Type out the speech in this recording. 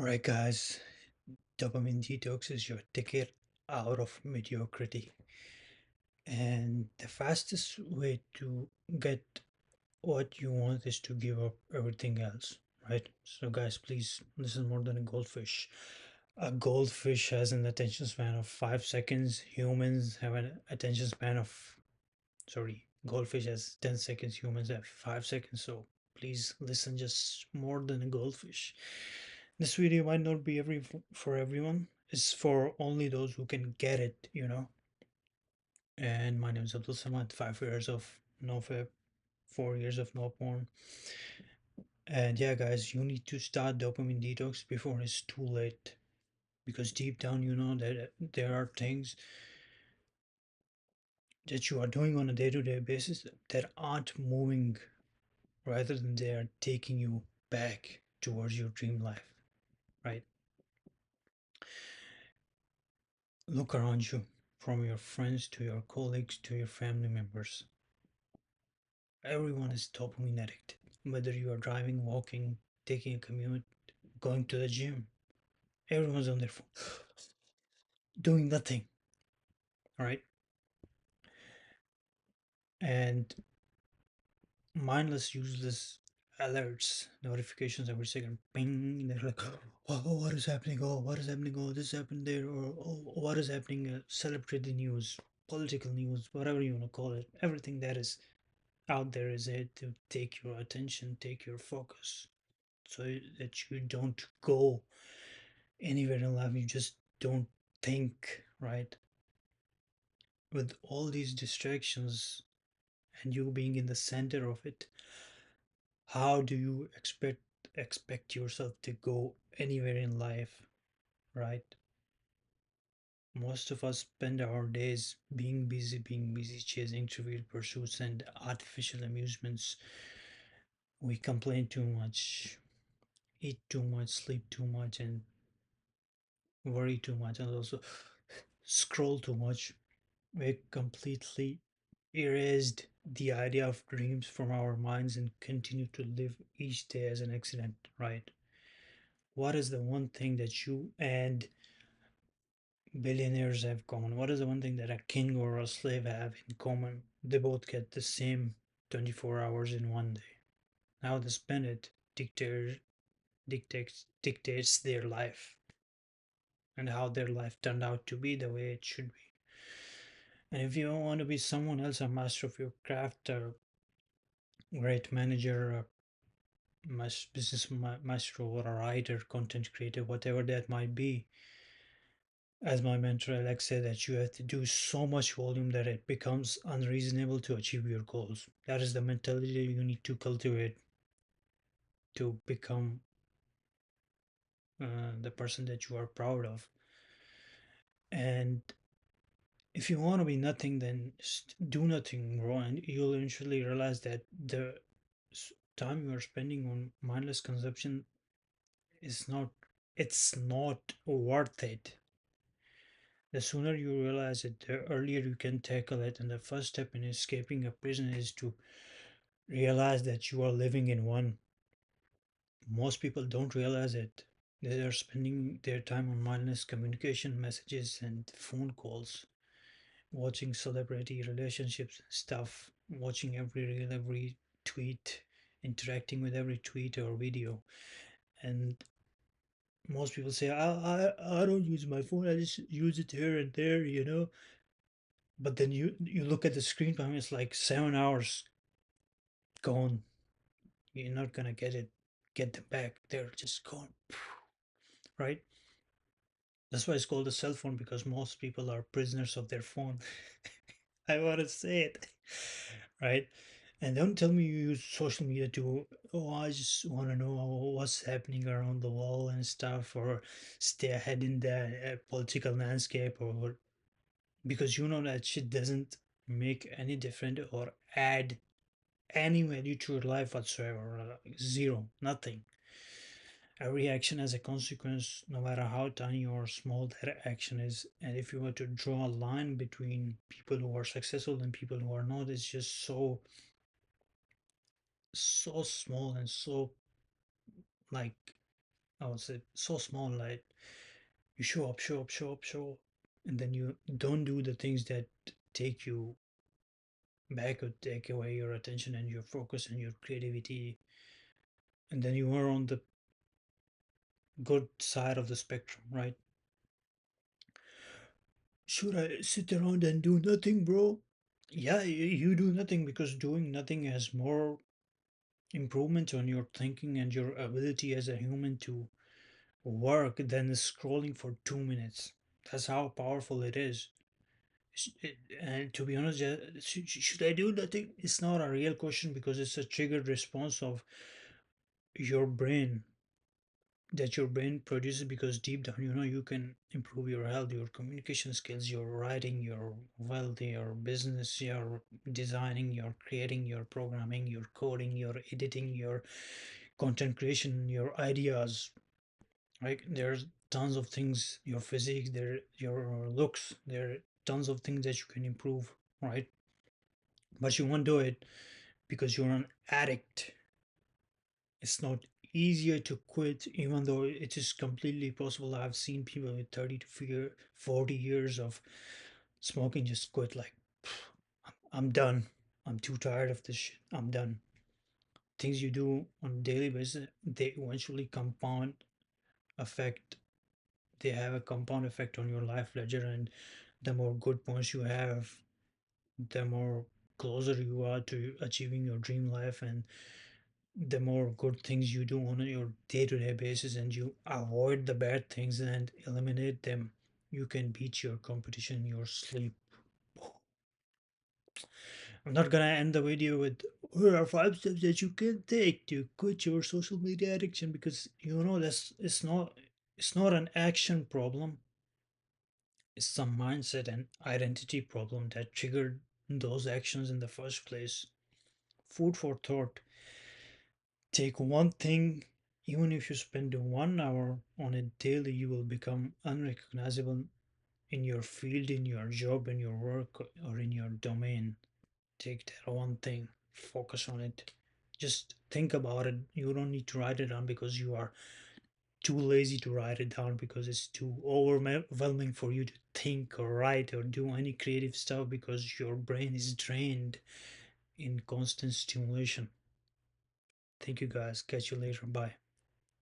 Alright, guys, Dopamine Detox is your ticket out of mediocrity. And the fastest way to get what you want is to give up everything else, right? So, guys, please listen more than a goldfish. A goldfish has an attention span of 5 seconds. Humans have an attention span of, sorry, goldfish has 10 seconds. Humans have 5 seconds. So, please listen just more than a goldfish. This video might not be for everyone. It's for only those who can get it. And my name is Abdul Samad. 5 years of NoFap, 4 years of no porn. And yeah, guys, you need to start dopamine detox before it's too late. Because deep down, you know that there are things that you are doing on a day-to-day basis that aren't moving, rather than they are taking you back towards your dream life, right? Look around you, from your friends to your colleagues to your family members. Everyone is dopamine addict. Whether you are driving, walking, taking a commute, going to the gym, everyone's on their phone, doing nothing, right? And mindless, useless alerts, notifications every second, ping. They're like, oh, what is happening? Oh, what is happening? Oh, this happened there, or oh, what is happening? Celebrity news, political news, whatever you want to call it. Everything that is out there is here to take your attention, take your focus, so that you don't go anywhere in life. You just don't think, right? With all these distractions and you being in the center of it, how do you expect yourself to go anywhere in life, right? Most of us spend our days being busy, chasing trivial pursuits and artificial amusements. We complain too much, eat too much, sleep too much, and worry too much, and also scroll too much. We completely erased the idea of dreams from our minds and continue to live each day as an accident, right? What is the one thing that you and billionaires have common? What is the one thing that a king or a slave have in common? They both get the same 24 hours in one day. How they spend it dictates their life, and how their life turned out to be the way it should be. And if you want to be someone else, a master of your craft, a great manager, a maestro, or a writer, content creator, whatever that might be, as my mentor Alex said, that you have to do so much volume that it becomes unreasonable to achieve your goals. That is the mentality you need to cultivate to become the person that you are proud of. And if you want to be nothing, then just do nothing, bro, and you'll eventually realize that the time you are spending on mindless consumption is not it's not worth it. The sooner you realize it, the earlier you can tackle it. And the first step in escaping a prison is to realize that you are living in one. Most people don't realize it. They are spending their time on mindless communication, messages, and phone calls, watching celebrity relationships stuff, watching every reel, every tweet, interacting with every tweet or video. And most people say, I don't use my phone, I just use it here and there. But then you look at the screen time, it's like 7 hours gone. You're not gonna get them back. They're just gone, right? That's why it's called a cell phone, because most people are prisoners of their phone. I want to say it, right? And don't tell me you use social media to, oh, I just want to know what's happening around the world and stuff, or stay ahead in the political landscape, or because you know that shit doesn't make any difference or add any value to your life whatsoever. Zero, nothing. Every action has a consequence, no matter how tiny or small that action is. And if you were to draw a line between people who are successful and people who are not, it's just so small and so like I would say so small, like you show up, show up, show up, show up, and then you don't do the things that take you back or take away your attention and your focus and your creativity, and then you are on the good side of the spectrum, right? Should I sit around and do nothing, bro? Yeah, you do nothing because doing nothing has more improvement on your thinking and your ability as a human to work than scrolling for 2 minutes. That's how powerful it is. And to be honest, should I do nothing? It's not a real question because it's a triggered response of your brain that your brain produces because deep down you know you can improve your health, your communication skills, your writing, your wealth, your business, your designing, your creating, your programming, your coding, your editing, your content creation, your ideas, right? There's tons of things, your physique, there, your looks, there are tons of things that you can improve, right? But you won't do it because you're an addict. It's not easier to quit, even though it is completely possible. I've seen people with 30 to 40 years of smoking just quit, like, I'm done. I'm too tired of this shit. I'm done. Things you do on a daily basis, they eventually compound effect. They have a compound effect on your life ledger, and the more good points you have, the more closer you are to achieving your dream life, and the more good things you do on your day-to-day basis and you avoid the bad things and eliminate them, you can beat your competition in your sleep. I'm not gonna end the video with here are 5 steps that you can take to quit your social media addiction, because you know that's it's not an action problem. It's a mindset and identity problem that triggered those actions in the first place. Food for thought. Take one thing, even if you spend 1 hour on it daily, you will become unrecognizable in your field, in your job, in your work, or in your domain. Take that one thing, focus on it. Just think about it. You don't need to write it down because you are too lazy to write it down, because it's too overwhelming for you to think or write or do any creative stuff because your brain is drained in constant stimulation. Thank you guys. Catch you later. Bye.